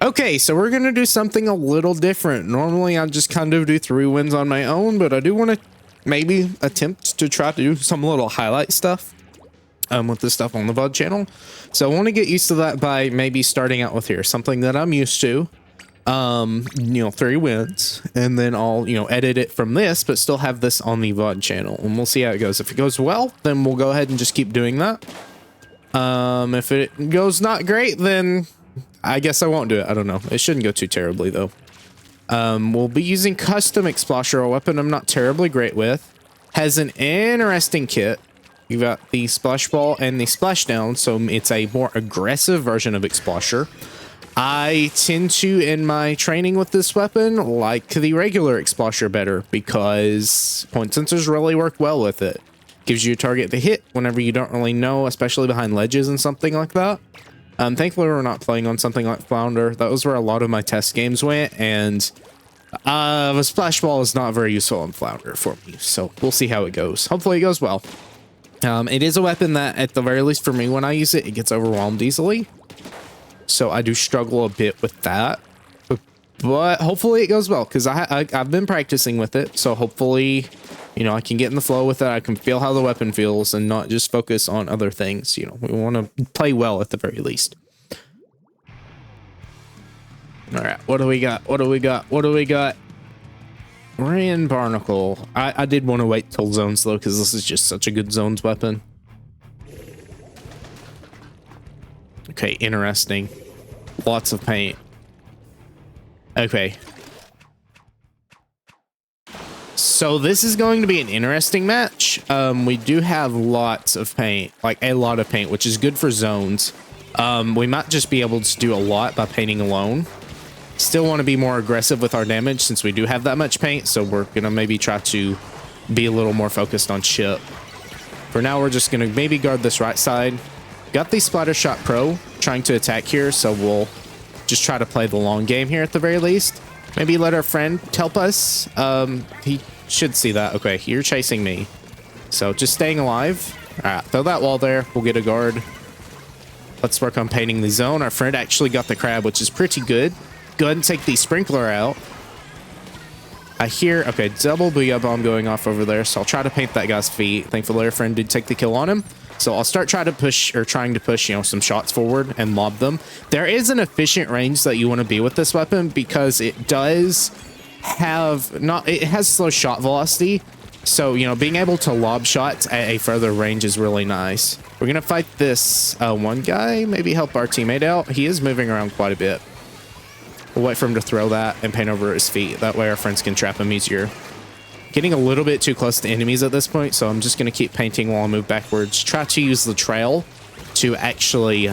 Okay, so we're gonna do something a little different. Normally I just kind of do 3 wins on my own, but I do want to maybe attempt to try to do some little highlight stuff with this stuff on the VOD channel. So I want to get used to that by maybe starting out with here, something that I'm used to. 3 wins, and then I'll, edit it from this, but still have this on the VOD channel, and we'll see how it goes. If it goes well, then we'll go ahead and just keep doing that. If it goes not great, then I guess I won't do it. I don't know. It shouldn't go too terribly though. We'll be using custom Explosher, a weapon I'm not terribly great with. Has an interesting kit. You've got the splash ball and the splashdown, so it's a more aggressive version of Explosher. I tend to, in my training with this weapon, like the regular Explosher better because point sensors really work well with it. Gives you a target to hit whenever you don't really know, especially behind ledges and something like that. Thankfully, we're not playing on something like Flounder. That was where a lot of my test games went, and the splash ball is not very useful on Flounder for me, so we'll see how it goes. Hopefully it goes well. It is a weapon that, at the very least for me, when I use it, it gets overwhelmed easily. So I do struggle a bit with that. But hopefully it goes well, because I've been practicing with it, so hopefully, I can get in the flow with it. I can feel how the weapon feels and not just focus on other things. We want to play well at the very least. All right, what do we got? What do we got? What do we got? Ran Barnacle. I did want to wait till zones though, because this is just such a good zones weapon. Okay, interesting. Lots of paint. Okay. So this is going to be an interesting match. We do have lots of paint, like a lot of paint, which is good for zones. We might just be able to do a lot by painting alone. Still want to be more aggressive with our damage since we do have that much paint, so we're going to maybe try to be a little more focused on chip. For now, we're just going to maybe guard this right side. Got the Splatter Shot Pro trying to attack here, so we'll just try to play the long game here at the very least. Maybe let our friend help us. He should see that. Okay, you're chasing me. So just staying alive. All right, throw that wall there. We'll get a guard. Let's work on painting the zone. Our friend actually got the crab, which is pretty good. Go ahead and take the sprinkler out. I hear, okay, double Booyah Bomb going off over there, so I'll try to paint that guy's feet. Thankfully, our friend did take the kill on him. So I'll start trying to push some shots forward and lob them. There is an efficient range that you want to be with this weapon because it does have it has slow shot velocity. So, being able to lob shots at a further range is really nice. We're going to fight this one guy, maybe help our teammate out. He is moving around quite a bit. We'll wait for him to throw that and paint over his feet. That way our friends can trap him easier. Getting a little bit too close to enemies at this point, so I'm just going to keep painting while I move backwards. Try to use the trail to actually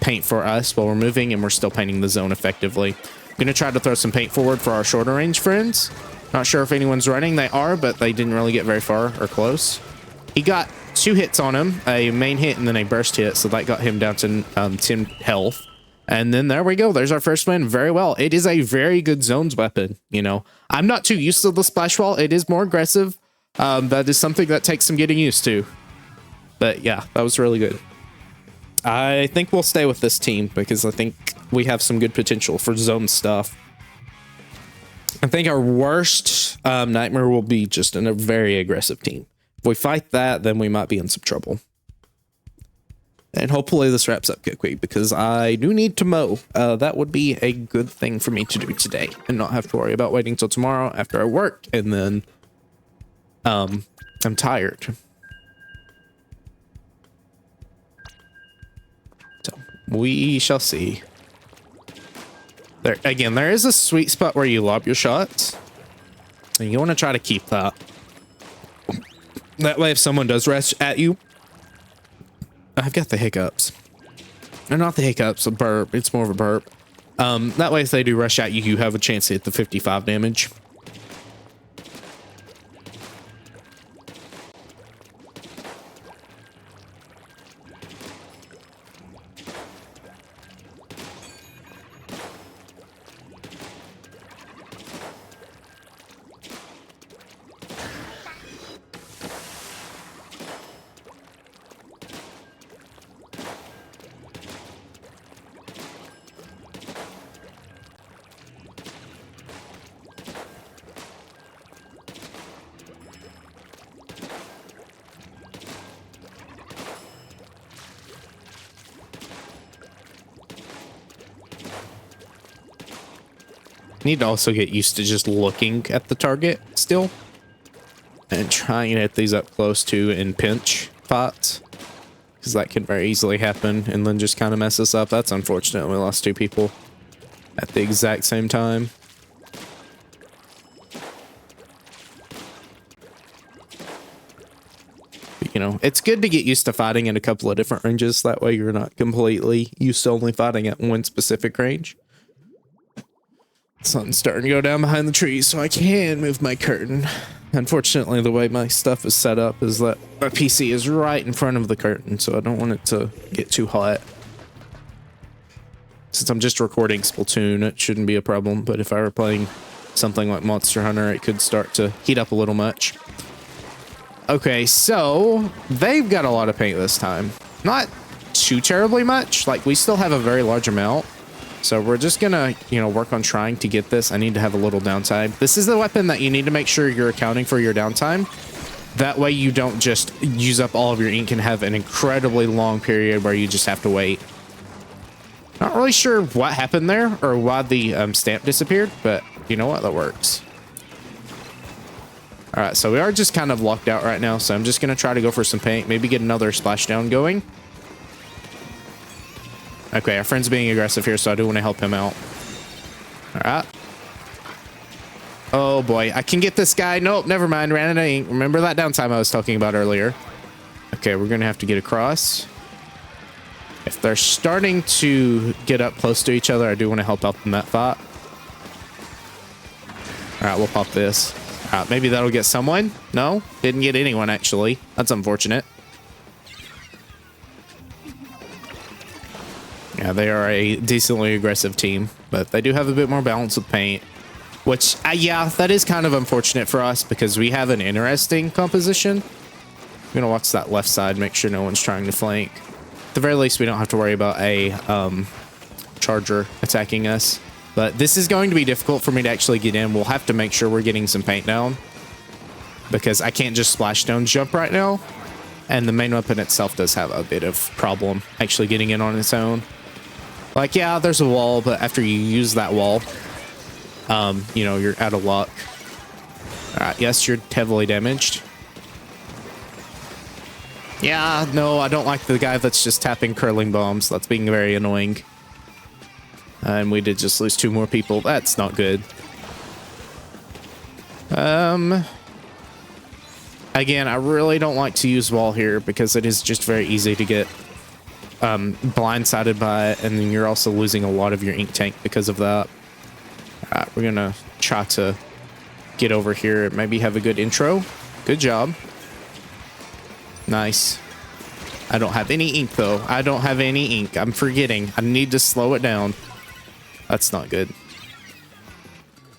paint for us while we're moving, and we're still painting the zone effectively. I'm going to try to throw some paint forward for our shorter range friends. Not sure if anyone's running. They are, but they didn't really get very far or close. He got 2 hits on him, a main hit and then a burst hit, so that got him down to 10 health. And then there we go. There's our first win. Very well. It is a very good zones weapon. I'm not too used to the splash wall. It is more aggressive. That is something that takes some getting used to. But yeah, that was really good. I think we'll stay with this team because I think we have some good potential for zone stuff. I think our worst nightmare will be just in a very aggressive team. If we fight that, then we might be in some trouble. And hopefully this wraps up quickly because I do need to mow. That would be a good thing for me to do today and not have to worry about waiting till tomorrow after I work. And then I'm tired. So we shall see. There again, there is a sweet spot where you lob your shots. And you want to try to keep that. That way if someone does rush at you, I've got the hiccups. Or not the hiccups, a burp. It's more of a burp. That way, if they do rush at you, you have a chance to hit the 55 damage. Need to also get used to just looking at the target still. And trying to hit these up close to in pinch spots. Because that can very easily happen and then just kind of mess us up. That's unfortunate. We lost 2 people at the exact same time. But, you know, it's good to get used to fighting in a couple of different ranges. That way you're not completely used to only fighting at one specific range. Sun's starting to go down behind the trees, so I can move my curtain. Unfortunately, the way my stuff is set up is that my PC is right in front of the curtain, so I don't want it to get too hot. Since I'm just recording Splatoon, it shouldn't be a problem, but if I were playing something like Monster Hunter, it could start to heat up a little much. Okay, so they've got a lot of paint this time. Not too terribly much. Like, we still have a very large amount. So we're just gonna, you know, work on trying to get this. I need to have a little downtime. This is the weapon that you need to make sure you're accounting for your downtime. That way you don't just use up all of your ink and have an incredibly long period where you just have to wait. Not really sure what happened there or why the stamp disappeared, but you know what? That works. All right, so we are just kind of locked out right now. So I'm just gonna try to go for some paint, maybe get another splashdown going. Okay, our friend's being aggressive here, so I do want to help him out. All right. Oh boy, I can get this guy. Nope, never mind. Ran out of ink. Remember that downtime I was talking about earlier. Okay, we're gonna have to get across. If they're starting to get up close to each other, I do want to help out in that fight. All right, we'll pop this. All right, maybe that'll get someone. No, didn't get anyone actually. That's unfortunate. Yeah, they are a decently aggressive team, but they do have a bit more balance with paint, which, yeah, that is kind of unfortunate for us because we have an interesting composition. I'm going to watch that left side, make sure no one's trying to flank. At the very least, we don't have to worry about a charger attacking us, but this is going to be difficult for me to actually get in. We'll have to make sure we're getting some paint down because I can't just splashdown jump right now, and the main weapon itself does have a bit of problem actually getting in on its own. Like, yeah, there's a wall, but after you use that wall, you know, you're out of luck. All right, yes, you're heavily damaged. Yeah, no, I don't like the guy that's just tapping curling bombs. That's being very annoying. And we did just lose 2 more people. That's not good. Again, I really don't like to use wall here because it is just very easy to get blindsided by it, and then you're also losing a lot of your ink tank because of that. We're gonna try to get over here and maybe have a good intro. Good job. Nice. I don't have any ink though. I don't have any ink. I'm forgetting. I need to slow it down. That's not good.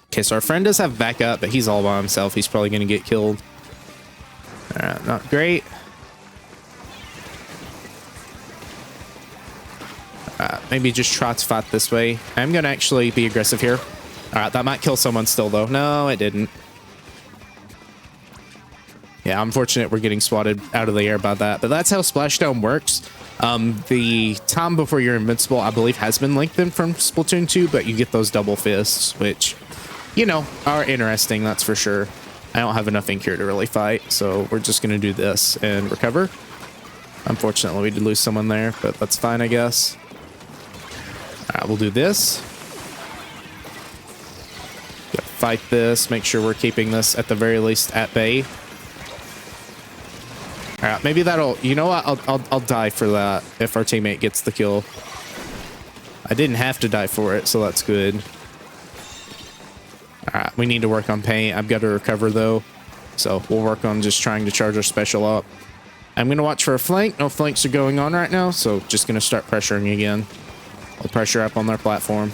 Okay, so our friend does have backup, but he's all by himself. He's probably gonna get killed. Alright, not great. Maybe just try to fight this way. I'm gonna actually be aggressive here. All right, that might kill someone still though. No, it didn't. Yeah, I'm fortunate we're getting swatted out of the air by that, but that's how splashdown works. The time before you're invincible, I believe, has been lengthened from Splatoon 2, but you get those double fists, which, you know, are interesting, that's for sure. I don't have enough ink here to really fight, so we're just gonna do this and recover. Unfortunately, we did lose someone there, but that's fine, I guess. All right, we'll do this. Gotta fight this, make sure we're keeping this at the very least at bay. All right, maybe that'll, you know what? I'll die for that if our teammate gets the kill. I didn't have to die for it, so that's good. All right, we need to work on paint. I've got to recover though, so we'll work on just trying to charge our special up. I'm gonna watch for a flank. No flanks are going on right now, so just gonna start pressuring again. We'll pressure up on their platform.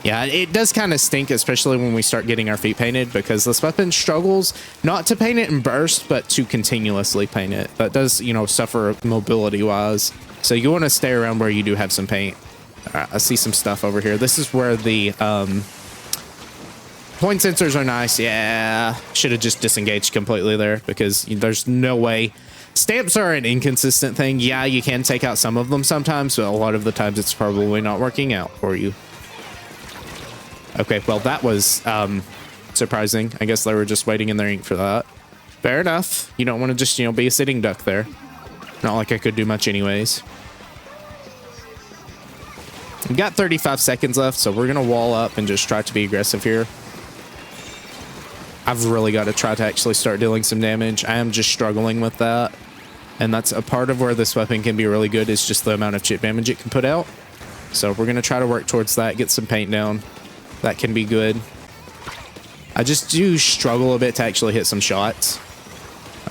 Yeah, it does kind of stink, especially when we start getting our feet painted, because this weapon struggles not to paint it in bursts, but to continuously paint it. That does, you know, suffer mobility-wise. So you want to stay around where you do have some paint. All right, I see some stuff over here. This is where the point sensors are nice. Yeah, should have just disengaged completely there, because there's no way. Stamps are an inconsistent thing. Yeah, you can take out some of them sometimes, but a lot of the times it's probably not working out for you. Okay, well, that was surprising. I guess they were just waiting in their ink for that. Fair enough. You don't want to just, you know, be a sitting duck there. Not like I could do much anyways. We've got 35 seconds left, so we're going to wall up and just try to be aggressive here. I've really got to try to actually start dealing some damage. I am just struggling with that. And that's a part of where this weapon can be really good, is just the amount of chip damage it can put out. So we're going to try to work towards that, get some paint down. That can be good. I just do struggle a bit to actually hit some shots.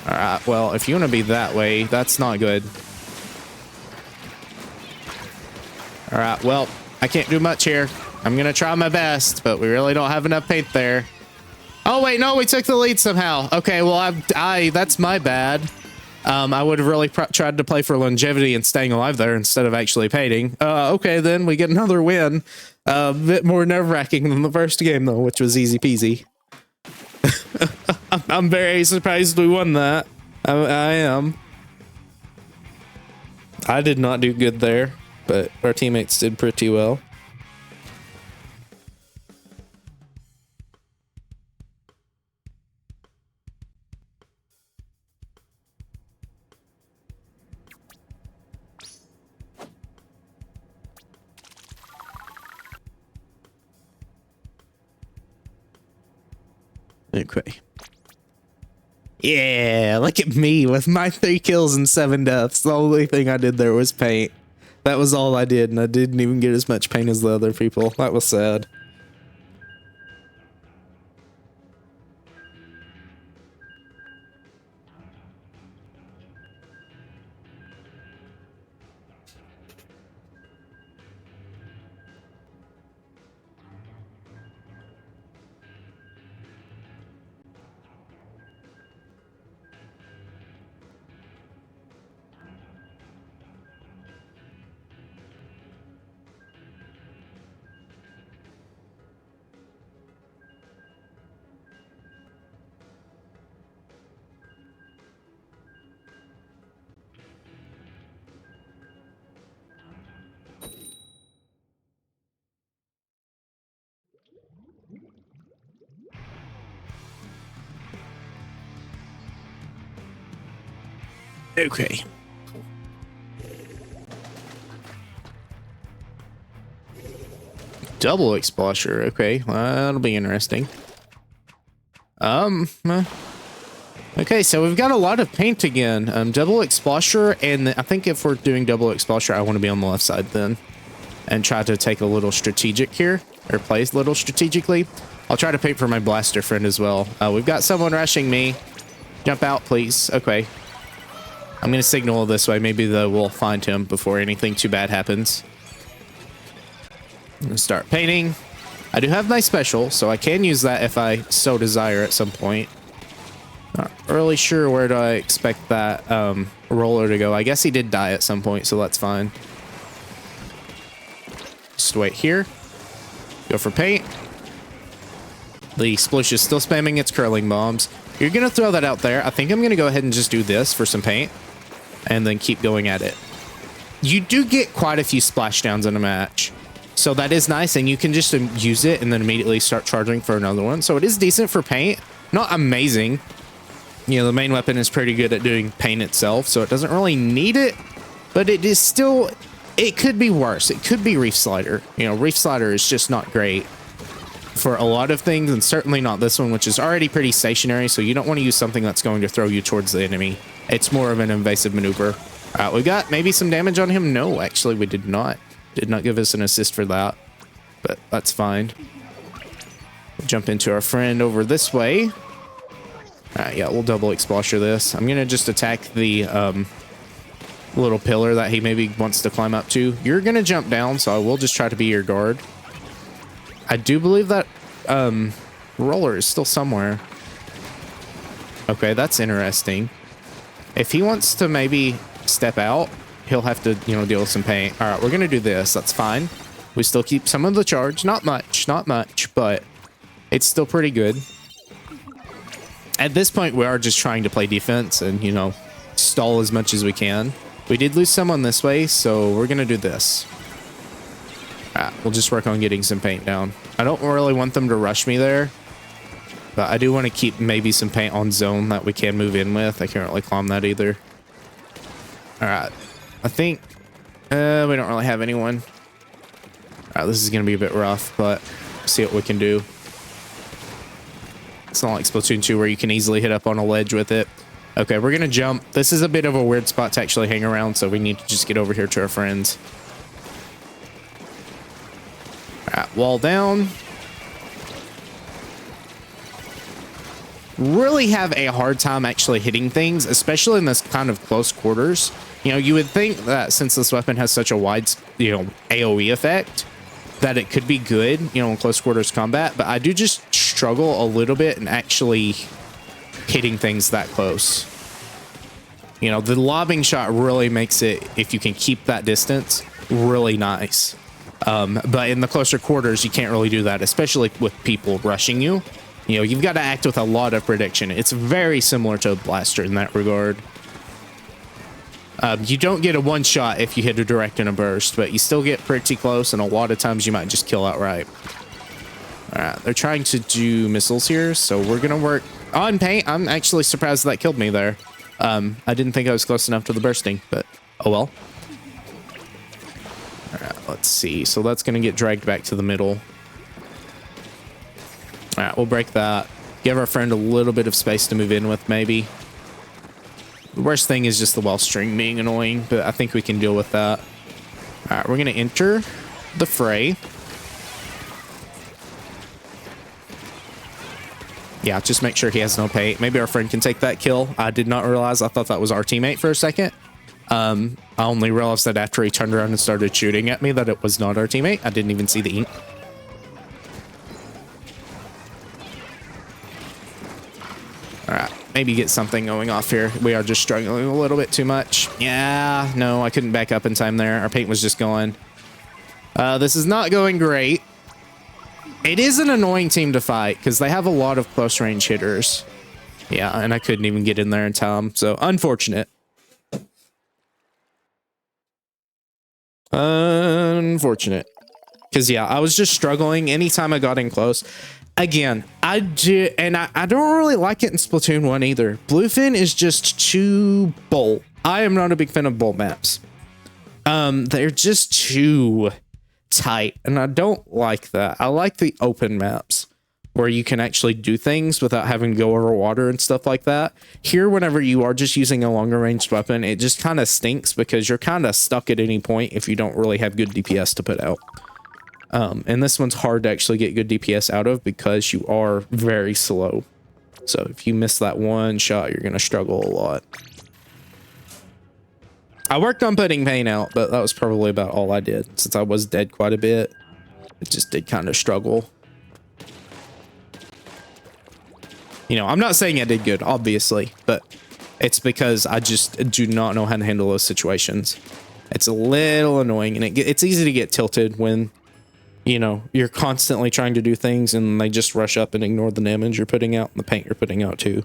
All right, well, if you want to be that way, that's not good. All right, well, I can't do much here. I'm going to try my best, but we really don't have enough paint there. Oh, wait, no, we took the lead somehow. Okay, well, that's my bad. I would have really tried to play for longevity and staying alive there instead of actually painting. Okay, then we get another win. A bit more nerve-wracking than the first game, though, which was easy peasy. I'm very surprised we won that. I am. I did not do good there, but our teammates did pretty well. Okay. Yeah, look at me with my 3 kills and 7 deaths. The only thing I did there was paint. That was all I did, and I didn't even get as much paint as the other people. That was sad. Okay. Double Explosher. Okay, well, that'll be interesting. Okay, so we've got a lot of paint again. Double Explosher, and I think if we're doing double Explosher, I want to be on the left side then. And try to take a little strategic here, or play a little strategically. I'll try to paint for my blaster friend as well. We've got someone rushing me. Jump out, please. Okay. I'm going to signal this way. Maybe we'll find him before anything too bad happens. I'm going to start painting. I do have my special, so I can use that if I so desire at some point. Not really sure where do I expect that roller to go. I guess he did die at some point, so that's fine. Just wait here. Go for paint. The Explosion is still spamming its curling bombs. You're going to throw that out there. I think I'm going to go ahead and just do this for some paint. And then keep going at it. You do get quite a few splashdowns in a match. So that is nice. And you can just use it and then immediately start charging for another one. So it is decent for paint. Not amazing. You know, the main weapon is pretty good at doing paint itself. So it doesn't really need it. But it is still... It could be worse. It could be Reef Slider. You know, Reef Slider is just not great for a lot of things, and certainly not this one, which is already pretty stationary, so you don't want to use something that's going to throw you towards the enemy. It's more of an invasive maneuver. We got maybe some damage on him. No, actually, we did not. Did not give us an assist for that, but that's fine. We'll jump into our friend over this way. Yeah, we'll double Explosher this. I'm going to just attack the little pillar that he maybe wants to climb up to. You're going to jump down, so I will just try to be your guard. I do believe that roller is still somewhere. Okay, that's interesting. If he wants to maybe step out, he'll have to, you know, deal with some paint. All right, we're going to do this. That's fine. We still keep some of the charge. Not much, but it's still pretty good. At this point, we are just trying to play defense and, you know, stall as much as we can. We did lose someone this way, so we're going to do this. We'll just work on getting some paint down. I don't really want them to rush me there, but I do want to keep maybe some paint on zone that we can move in with. I can't really climb that either. All right. I think we don't really have anyone. All right, this is going to be a bit rough, but see what we can do. It's not like Splatoon 2 where you can easily hit up on a ledge with it. Okay, we're going to jump. This is a bit of a weird spot to actually hang around, so we need to just get over here to our friends. All right, wall down. Really have a hard time actually hitting things, especially in this kind of close quarters. You know, you would think that since this weapon has such a wide, you know, AoE effect, that it could be good, you know, in close quarters combat, but I do just struggle a little bit in actually hitting things that close. You know, the lobbing shot really makes it, if you can keep that distance, really nice. But in the closer quarters, you can't really do that, especially with people rushing you. You know, you've got to act with a lot of prediction. It's very similar to a blaster in that regard. You don't get a one shot if you hit a direct and a burst, but you still get pretty close, and a lot of times you might just kill outright. All right, they're trying to do missiles here, so we're going to work on paint. I'm actually surprised that killed me there. I didn't think I was close enough to the bursting, but oh well. All right, let's see. So that's going to get dragged back to the middle. All right, we'll break that. Give our friend a little bit of space to move in with, maybe. The worst thing is just the wall string being annoying, but I think we can deal with that. All right, we're going to enter the fray. Yeah, just make sure he has no paint. Maybe our friend can take that kill. I did not realize. I thought that was our teammate for a second. I only realized that after he turned around and started shooting at me that it was not our teammate. I didn't even see the ink. All right, maybe get something going off here. We are just struggling a little bit too much. Yeah, no, I couldn't back up in time there. Our paint was just going. This is not going great. It is an annoying team to fight because they have a lot of close range hitters. Yeah, and I couldn't even get in there in time. So unfortunate. Unfortunate. Because, yeah, I was just struggling anytime I got in close. Again, I don't really like it in Splatoon 1 either. Bluefin is just too bold. I am not a big fan of bold maps. They're just too tight, and I don't like that. I like the open maps where you can actually do things without having to go over water and stuff like that. Here, whenever you are just using a longer ranged weapon, it just kind of stinks because you're kind of stuck at any point if you don't really have good DPS to put out. And this one's hard to actually get good DPS out of because you are very slow. So if you miss that one shot, you're going to struggle a lot. I worked on putting paint out, but that was probably about all I did. Since I was dead quite a bit, it just did kind of struggle. You know, I'm not saying I did good, obviously, but it's because I just do not know how to handle those situations. It's a little annoying, and it's easy to get tilted when, you know, you're constantly trying to do things and they just rush up and ignore the damage you're putting out and the paint you're putting out too.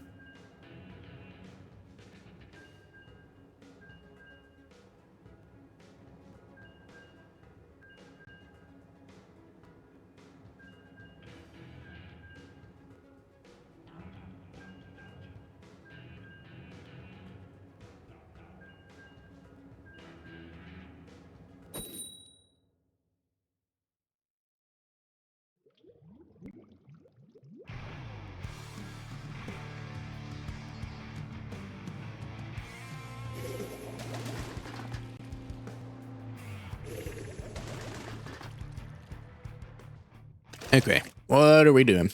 Okay, what are we doing?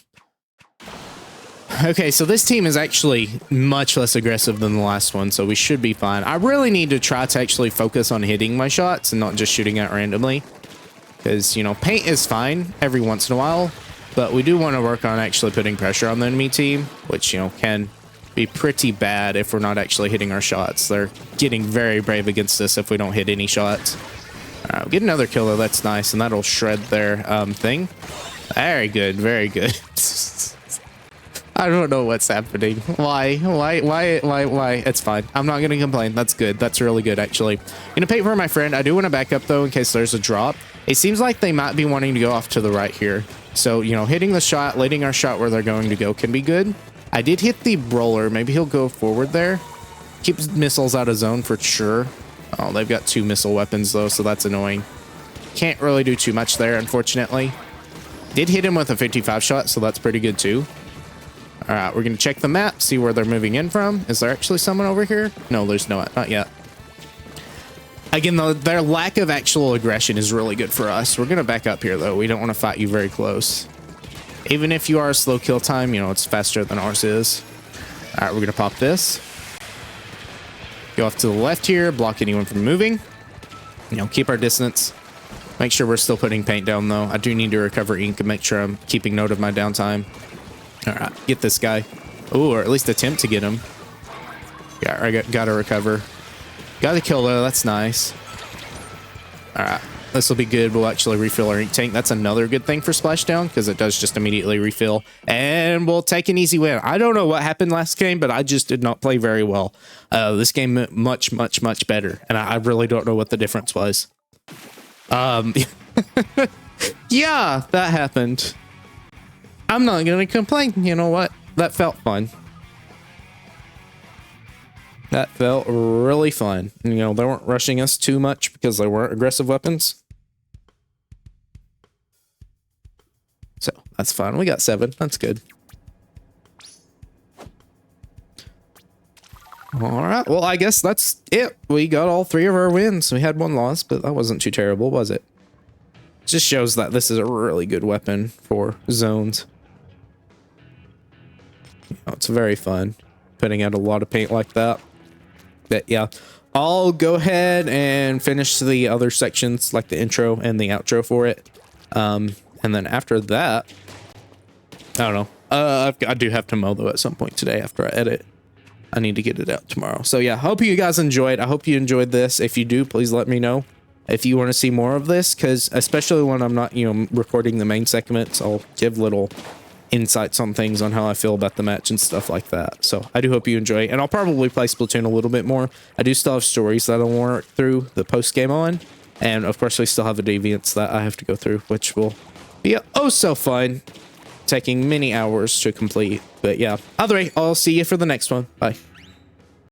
Okay, so this team is actually much less aggressive than the last one, so we should be fine. I really need to try to actually focus on hitting my shots and not just shooting out randomly. Because, you know, paint is fine every once in a while, but we do want to work on actually putting pressure on the enemy team, which, you know, can be pretty bad if we're not actually hitting our shots. They're getting very brave against us if we don't hit any shots. All right, get another kill though, that's nice, and that'll shred their thing. Very good, very good. I don't know what's happening. Why? It's fine. I'm not going to complain. That's good. That's really good, actually. Gonna paint for my friend. I do want to back up, though, in case there's a drop. It seems like they might be wanting to go off to the right here. So, you know, hitting the shot, letting our shot where they're going to go can be good. I did hit the roller. Maybe he'll go forward there. Keeps missiles out of zone for sure. Oh, they've got 2 missile weapons, though, so that's annoying. Can't really do too much there, unfortunately. Did hit him with a 55 shot, so that's pretty good, too. All right, we're going to check the map, see where they're moving in from. Is there actually someone over here? No, there's not yet. Again, though, their lack of actual aggression is really good for us. We're going to back up here, though. We don't want to fight you very close. Even if you are a slow kill time, you know, it's faster than ours is. All right, we're going to pop this. Go off to the left here, block anyone from moving. You know, keep our distance. Make sure we're still putting paint down, though. I do need to recover ink and make sure I'm keeping note of my downtime. All right, get this guy. Oh, or at least attempt to get him. Yeah, I got to recover. Got the kill, though. That's nice. All right. This will be good. We'll actually refill our ink tank. That's another good thing for Splashdown because it does just immediately refill. And we'll take an easy win. I don't know what happened last game, but I just did not play very well. This game much better. And I really don't know what the difference was. Yeah, that happened. I'm not going to complain. You know what? That felt fun. That felt really fun. You know, they weren't rushing us too much because they weren't aggressive weapons. So, that's fine. We got 7. That's good. All right. Well, I guess that's it. We got all 3 of our wins. We had 1 loss, but that wasn't too terrible, was it? Just shows that this is a really good weapon for zones. You know, it's very fun putting out a lot of paint like that. But yeah, I'll go ahead and finish the other sections like the intro and the outro for it. And then after that, I don't know. I do have to mow though at some point today after I edit. I need to get it out tomorrow. So yeah, hope you guys enjoyed. I hope you enjoyed this. If you do, please let me know if you want to see more of this, because especially when I'm not, you know, recording the main segments, I'll give little insights on things on how I feel about the match and stuff like that. So I do hope you enjoy, and I'll probably play Splatoon a little bit more. I do still have stories that I'll work through the post game on, and of course we still have the deviants that I have to go through, which will be oh so fun, taking many hours to complete. But yeah, either way, I'll see you for the next one. Bye.